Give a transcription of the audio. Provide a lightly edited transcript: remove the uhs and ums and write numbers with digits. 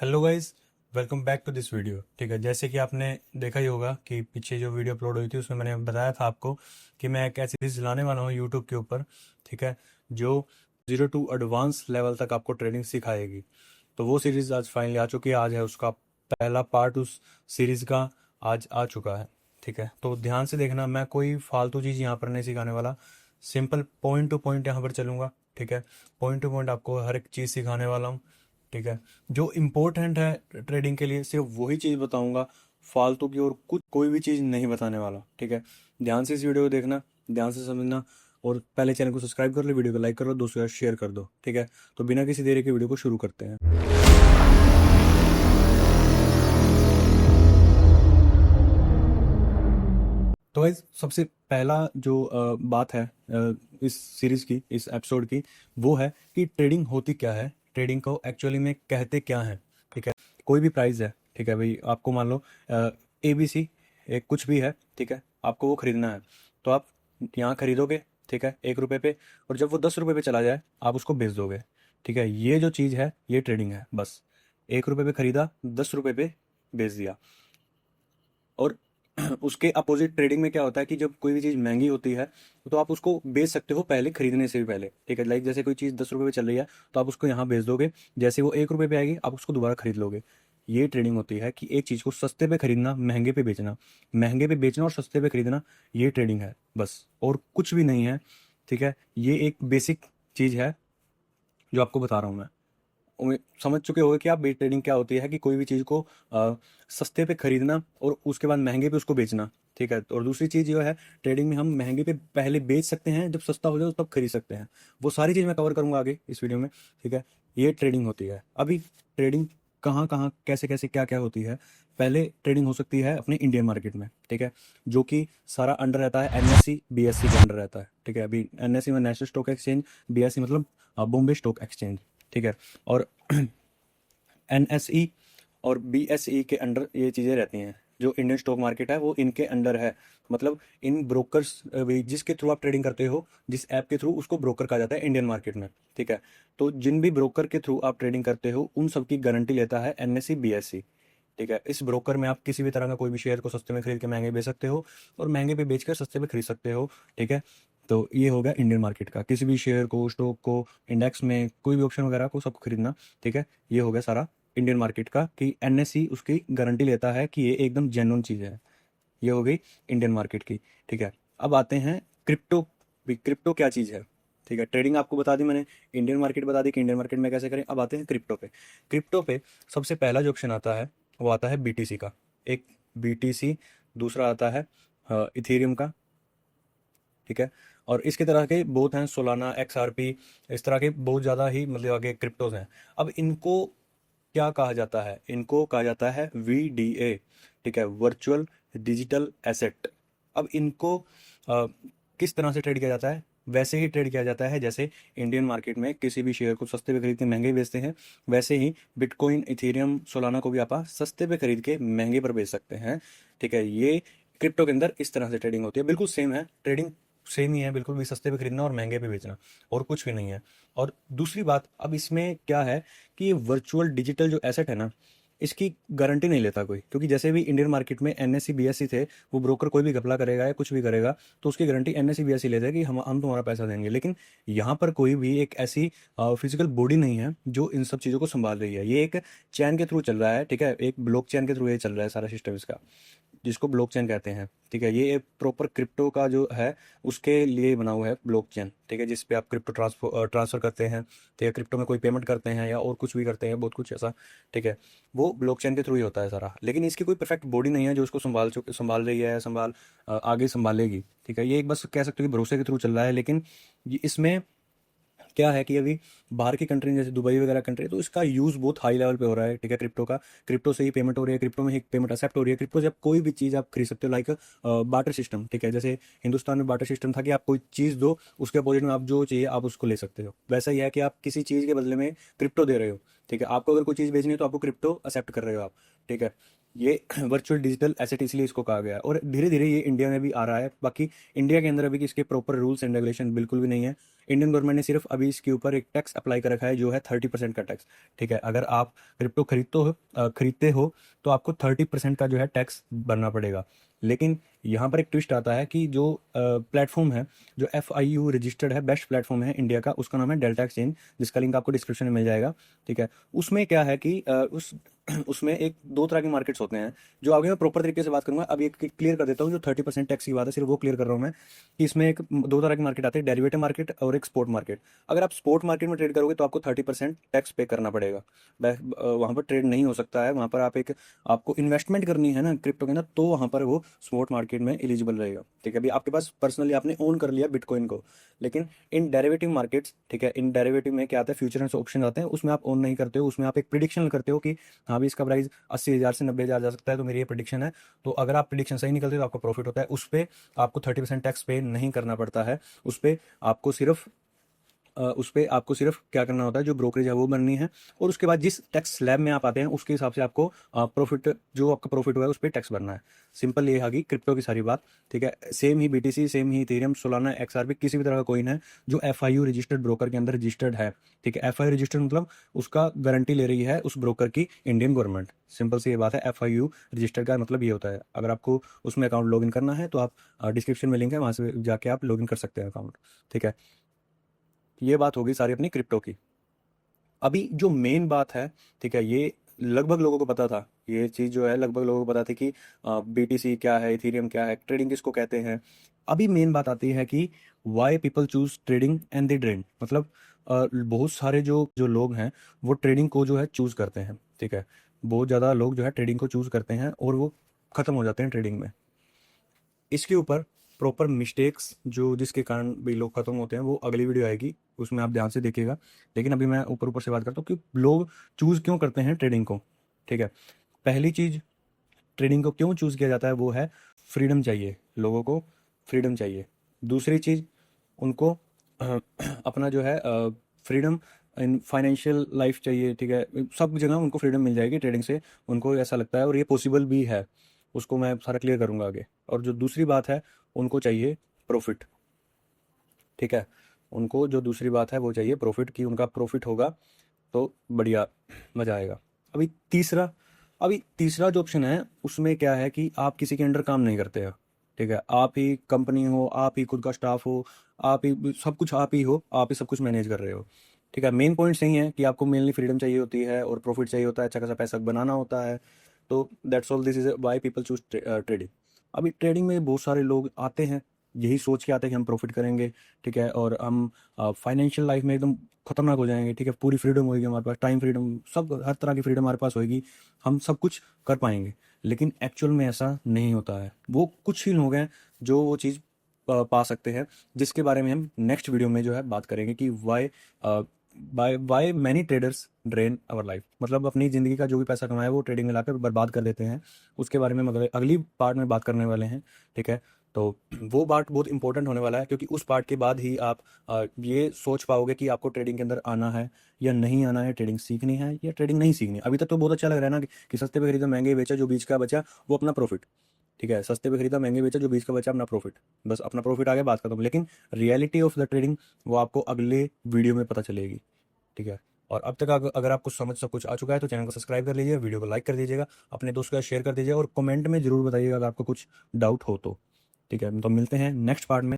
Hello guys, welcome back to this video. ठीक है, जैसे कि आपने देखा ही होगा कि पीछे जो वीडियो अपलोड हुई थी उसमें मैंने बताया था आपको कि मैं एक ऐसी सीरीज लाने वाला हूँ यूट्यूब के ऊपर। ठीक है, जो 0 to एडवांस लेवल तक आपको ट्रेडिंग सिखाएगी। तो वो सीरीज आज फाइनली आ चुकी है। आज है उसका पहला पार्ट उस सीरीज का, आज आ चुका है। ठीक है, तो ध्यान से देखना, मैं कोई फालतू चीज़ यहाँ पर नहीं सिखाने वाला। सिंपल पॉइंट टू पॉइंट यहाँ पर चलूँगा। ठीक है, पॉइंट टू पॉइंट आपको हर एक चीज़ सिखाने वाला हूँ। ठीक है, जो इम्पोर्टेंट है ट्रेडिंग के लिए सिर्फ वही चीज़ बताऊंगा, फालतू की और कुछ कोई भी चीज़ नहीं बताने वाला। ठीक है, ध्यान से इस वीडियो को देखना, ध्यान से समझना। और पहले चैनल को सब्सक्राइब कर लो, वीडियो को लाइक कर लो, दोस्तों के साथ शेयर कर दो। ठीक है, तो बिना किसी देरी के वीडियो को शुरू करते हैं। तो गाइस, सबसे पहला जो बात है इस सीरीज की, इस एपिसोड की, वो है कि ट्रेडिंग होती क्या है, ट्रेडिंग को एक्चुअली में कहते क्या है। ठीक है, कोई भी प्राइस है, ठीक है भाई, आपको मान लो ABC एक कुछ भी है, ठीक है, आपको वो खरीदना है। तो आप यहाँ खरीदोगे, ठीक है, 1 रुपये पे, और जब वो 10 रुपये पे चला जाए आप उसको बेच दोगे। ठीक है, ये जो चीज़ है ये ट्रेडिंग है। बस 1 रुपये पे खरीदा, 10 रुपये पे बेच दिया। और उसके अपोजिट ट्रेडिंग में क्या होता है कि जब कोई भी चीज़ महंगी होती है तो आप उसको बेच सकते हो पहले खरीदने से भी पहले। ठीक है, लाइक जैसे कोई चीज़ 10 रुपये पे चल रही है तो आप उसको यहाँ बेच दोगे, जैसे वो 1 रुपये पे आएगी आप उसको दोबारा खरीद लोगे। ये ट्रेडिंग होती है कि एक चीज़ को सस्ते पे खरीदना, महंगे पे बेचना, महंगे पे बेचना और सस्ते पे खरीदना, ये ट्रेडिंग है बस, और कुछ भी नहीं है। ठीक है, ये एक बेसिक चीज़ है जो आपको बता रहा हूँ मैं। समझ चुके होगे कि आप डे ट्रेडिंग क्या होती है, कि कोई भी चीज़ को सस्ते पे खरीदना और उसके बाद महंगे पे उसको बेचना। ठीक है, और दूसरी चीज़ जो है, ट्रेडिंग में हम महंगे पे पहले बेच सकते हैं, जब सस्ता हो जाए तो तब खरीद सकते हैं। वो सारी चीज़ मैं कवर करूंगा आगे इस वीडियो में। ठीक है, ये ट्रेडिंग होती है। अभी ट्रेडिंग कहाँ कहाँ कैसे कैसे क्या क्या होती है। पहले ट्रेडिंग हो सकती है अपने इंडियन मार्केट में, ठीक है, जो कि सारा अंडर रहता है NSE BSE के अंडर रहता है। ठीक है, अभी NSE में नेशनल स्टॉक एक्सचेंज, BSE मतलब बॉम्बे स्टॉक एक्सचेंज। ठीक है, और NSE और BSE के अंडर ये चीज़ें रहती हैं। जो इंडियन स्टॉक मार्केट है वो इनके अंडर है। मतलब इन ब्रोकर्स, जिसके थ्रू आप ट्रेडिंग करते हो, जिस ऐप के थ्रू, उसको ब्रोकर कहा जाता है इंडियन मार्केट में। ठीक है, तो जिन भी ब्रोकर के थ्रू आप ट्रेडिंग करते हो उन सब की गारंटी लेता है NSE BSE। ठीक है, इस ब्रोकर में आप किसी भी तरह का कोई भी शेयर को सस्ते में खरीद के महंगे बेच सकते हो, और महंगे पे बेचकर सस्ते पे खरीद सकते हो। ठीक है, तो ये हो गया इंडियन मार्केट का, किसी भी शेयर को, स्टॉक को, इंडेक्स में कोई भी ऑप्शन वगैरह को सब खरीदना। ठीक है, ये हो गया सारा इंडियन मार्केट का, कि NSE उसकी गारंटी लेता है कि ये एकदम जेन्युइन चीज़ है। ये हो गई इंडियन मार्केट की। ठीक है, अब आते हैं क्रिप्टो। भी क्रिप्टो क्या चीज़ है। ठीक है, ट्रेडिंग आपको बता दी मैंने, इंडियन मार्केट बता दी कि इंडियन मार्केट में कैसे करें। अब आते हैं क्रिप्टो पे। क्रिप्टो पे सबसे पहला जो ऑप्शन आता है वो आता है BTC का। एक BTC, दूसरा आता है इथेरियम का। ठीक है, और इसके तरह के बहुत हैं, सोलाना, XRP, इस तरह के बहुत ज़्यादा ही मतलब आगे क्रिप्टोज हैं। अब इनको क्या कहा जाता है, इनको कहा जाता है VDA। ठीक है, वर्चुअल डिजिटल एसेट। अब इनको किस तरह से ट्रेड किया जाता है, वैसे ही ट्रेड किया जाता है जैसे इंडियन मार्केट में किसी भी शेयर को सस्ते पे खरीद के महंगे बेचते हैं, वैसे ही बिटकॉइन, इथेरियम, सोलाना को भी आप सस्ते पे खरीद के महंगे पर बेच सकते हैं। ठीक है, ये क्रिप्टो के अंदर इस तरह से ट्रेडिंग होती है। बिल्कुल सेम है ट्रेडिंग, सेम ही है बिल्कुल, भी सस्ते पे खरीदना और महंगे पे बेचना, और कुछ भी नहीं है। और दूसरी बात, अब इसमें क्या है कि ये वर्चुअल डिजिटल जो एसेट है ना, इसकी गारंटी नहीं लेता कोई, क्योंकि जैसे भी इंडियन मार्केट में NSE BSE थे, वो ब्रोकर कोई भी घपला करेगा या कुछ भी करेगा तो उसकी गारंटी NSE BSE लेते हैं कि हम तुम्हारा पैसा देंगे। लेकिन यहाँ पर कोई भी एक ऐसी फिजिकल बॉडी नहीं है जो इन सब चीज़ों को संभाल रही है। ये एक चैन के थ्रू चल रहा है। ठीक है, एक ब्लॉक चैन के थ्रू ये चल रहा है सारा सिस्टम इसका, जिसको ब्लॉकचेन कहते हैं। ठीक है, ये एक प्रॉपर क्रिप्टो का जो है उसके लिए बना हुआ है ब्लॉकचेन। ठीक है, जिस पे आप क्रिप्टो ट्रांसफर करते हैं, ठीक है, क्रिप्टो में कोई पेमेंट करते हैं या और कुछ भी करते हैं, बहुत कुछ ऐसा। ठीक है, वो ब्लॉकचेन के थ्रू ही होता है सारा। लेकिन इसकी कोई परफेक्ट बॉडी नहीं है जो उसको संभाल रही है, आगे संभालेगी। ठीक है, ये एक बस कह सकते हो कि भरोसे के थ्रू चल रहा है। लेकिन इसमें क्या है कि अभी बाहर की कंट्री जैसे दुबई वगैरह कंट्री, तो इसका यूज़ बहुत हाई लेवल पे हो रहा है। ठीक है, क्रिप्टो का, क्रिप्टो से ही पेमेंट हो रही है, क्रिप्टो में ही पेमेंट एक्सेप्ट हो रही है। क्रिप्टो से आप कोई भी चीज़ आप खरीद सकते हो, लाइक बाटर सिस्टम। ठीक है, जैसे हिंदुस्तान में बाटर सिस्टम था कि आप कोई चीज़ दो, उसके अपोजिट में आप जो चाहिए आप उसको ले सकते हो। वैसा ही है कि आप किसी चीज़ के बदले में क्रिप्टो दे रहे हो। ठीक है, आपको अगर कोई चीज़ बेचनी है तो आपको क्रिप्टो एक्सेप्ट कर रहे हो आप, ठीक है। ये वर्चुअल डिजिटल एसेट इसलिए इसको कहा गया है, और धीरे धीरे ये इंडिया में भी आ रहा है। बाकी इंडिया के अंदर अभी इसके प्रॉपर रूल्स एंड रेगुलेशन बिल्कुल भी नहीं है। इंडियन गवर्नमेंट ने सिर्फ अभी इसके ऊपर एक टैक्स अप्लाई कर रखा है, जो है 30% का टैक्स, ठीक है। अगर आप क्रिप्टो खरीदते हो तो आपको 30% का जो है टैक्स भरना पड़ेगा। लेकिन यहाँ पर एक ट्विस्ट आता है कि जो प्लेटफॉर्म है, जो FIU रजिस्टर्ड है, बेस्ट प्लेटफॉर्म है इंडिया का, उसका नाम है डेल्टा एक्सचेंज, जिसका लिंक आपको डिस्क्रिप्शन में मिल जाएगा, ठीक है। उसमें क्या है कि उसमें एक दो तरह के मार्केट्स होते हैं, जो आगे मैं प्रॉपर तरीके से बात करूंगा। अभी एक क्लियर कर देता हूँ, जो 30% टैक्स की बात है सिर्फ वो क्लियर कर रहा हूँ मैं, कि इसमें एक दो तरह के मार्केट आते हैं, डेरिवेटिव मार्केट और एक स्पॉट मार्केट। अगर आप स्पॉट मार्केट में ट्रेड करोगे तो आपको 30% टैक्स पे करना पड़ेगा। वहाँ पर ट्रेड नहीं हो सकता है, वहाँ पर आपको इन्वेस्टमेंट करनी है ना क्रिप्टो के अंदर, तो वहाँ पर वो स्पॉट मार्केट में एलिजिबल रहेगा, ठीक है। अभी आपके पास पर्सनली आपने ओन कर लिया बिटकॉइन को, लेकिन इन डेरिवेटिव मार्केट्स, ठीक है, इन डेरिवेटिव में क्या आता है, फ्यूचर एंड ऑप्शन आते हैं, उसमें आप ओन नहीं करते हो। उसमें आप एक प्रिडिक्शन करते हो कि हाँ भी इसका प्राइस 80,000 से 90,000 जा सकता है, तो मेरी ये प्रिडिक्शन है। तो अगर आप प्रिडिक्शन सही निकलते तो आपको प्रॉफिट होता है, उस पर आपको 30% टैक्स पे नहीं करना पड़ता है। उस पे आपको सिर्फ क्या करना होता है, जो ब्रोकरेज है वो बननी है, और उसके बाद जिस टैक्स स्लैब में आप आते हैं उसके हिसाब से आपको प्रॉफिट, जो आपका प्रॉफिट हुआ है उस पर टैक्स भरना है। सिंपल ये है कि क्रिप्टो की सारी बात, ठीक है। सेम ही BTC, सेम ही इथेरियम, सोलाना, XRP, किसी भी तरह का कोइन है जो FIU रजिस्टर्ड ब्रोकर के अंदर रजिस्टर्ड है, ठीक है। FIU रजिस्टर्ड मतलब उसका गारंटी ले रही है उस ब्रोकर की इंडियन गवर्नमेंट। सिंपल सी ये बात है, FIU रजिस्टर्ड का मतलब ये होता है। अगर आपको उसमें अकाउंट लॉगिन करना है तो आप डिस्क्रिप्शन में लिंक है, वहाँ से जाके आप लॉगिन कर सकते हैं अकाउंट, ठीक है। ये बात होगी सारी अपनी क्रिप्टो की। अभी जो मेन बात है, ठीक है, ये लगभग लोगों को पता था, ये चीज़ जो है लगभग लोगों को पता थी कि BTC क्या है, इथेरियम क्या है, ट्रेडिंग किसको कहते हैं। अभी मेन बात आती है कि why people choose trading and they trade, मतलब बहुत सारे जो जो लोग हैं वो ट्रेडिंग को जो है चूज करते हैं, ठीक है। बहुत ज़्यादा लोग जो है ट्रेडिंग को चूज करते हैं और वो ख़त्म हो जाते हैं ट्रेडिंग में। इसके ऊपर प्रॉपर मिस्टेक्स जो जिसके कारण भी लोग खत्म होते हैं वो अगली वीडियो आएगी, उसमें आप ध्यान से देखिएगा। लेकिन अभी मैं ऊपर ऊपर से बात करता हूँ कि लोग चूज क्यों करते हैं ट्रेडिंग को, ठीक है। पहली चीज, ट्रेडिंग को क्यों चूज किया जाता है वो है फ्रीडम चाहिए, लोगों को फ्रीडम चाहिए। दूसरी चीज, उनको अपना जो है फ्रीडम इन फाइनेंशियल लाइफ चाहिए, ठीक है। सब जगह उनको फ्रीडम मिल जाएगी ट्रेडिंग से, उनको ऐसा लगता है, और ये पॉसिबल भी है। उसको मैं सारा क्लियर करूंगा आगे। और जो दूसरी बात है, उनको चाहिए प्रॉफिट, ठीक है। उनको जो दूसरी बात है वो चाहिए प्रॉफिट, की उनका प्रॉफिट होगा तो बढ़िया, मज़ा आएगा। अभी तीसरा अभी तीसरा जो ऑप्शन है उसमें क्या है कि आप किसी के अंडर काम नहीं करते हो, ठीक है। आप ही कंपनी हो, आप ही खुद का स्टाफ हो, आप ही सब कुछ, आप ही सब कुछ मैनेज कर रहे हो, ठीक है। मेन पॉइंट यही है कि आपको मेनली फ्रीडम चाहिए होती है और प्रॉफिट चाहिए होता है, अच्छा खासा पैसा बनाना होता है। तो that's all, this is why people choose trading. अभी ट्रेडिंग में बहुत सारे लोग आते हैं यही सोच के आते हैं कि हम प्रॉफिट करेंगे, ठीक है, और हम फाइनेंशियल लाइफ में एकदम खतरनाक हो जाएंगे, ठीक है। पूरी फ्रीडम होगी हमारे पास, टाइम फ्रीडम, सब हर तरह की फ्रीडम हमारे पास होगी, हम सब कुछ कर पाएंगे। लेकिन एक्चुअल में ऐसा नहीं होता है। वो कुछ ही लोग हैं जो वो चीज़ पा सकते हैं, जिसके बारे में हम नेक्स्ट वीडियो में जो है बात करेंगे कि why many traders drain our life, मतलब अपनी ज़िंदगी का जो भी पैसा कमाया वो ट्रेडिंग में लाकर बर्बाद कर देते हैं। उसके बारे में हम अगली पार्ट में बात करने वाले हैं, ठीक है। तो वो पार्ट बहुत इंपॉर्टेंट होने वाला है, क्योंकि उस पार्ट के बाद ही आप ये सोच पाओगे कि आपको ट्रेडिंग के अंदर आना है या नहीं आना है, ट्रेडिंग सीखनी है या ट्रेडिंग नहीं सीखनी है। अभी तक तो बहुत अच्छा लग रहा है ना कि सस्ते पे खरीदा महंगे बेचा, जो बीच का बचा वो अपना प्रॉफिट, ठीक है। सस्ते पे खरीदा महंगे बेचा, जो बीच का बचा अपना प्रॉफिट, बस अपना प्रॉफिट आगे बात करता हूँ। लेकिन रियलिटी ऑफ द ट्रेडिंग वो आपको अगले वीडियो में पता चलेगी, ठीक है। और अब तक अगर आपको समझ सब कुछ आ चुका है तो चैनल को सब्सक्राइब कर लीजिए, वीडियो को लाइक कर दीजिएगा, अपने दोस्तों के साथ शेयर कर दीजिएगा, और कमेंट में जरूर बताइएगा अगर आपको कुछ डाउट हो तो, ठीक है। तो मिलते हैं नेक्स्ट पार्ट में।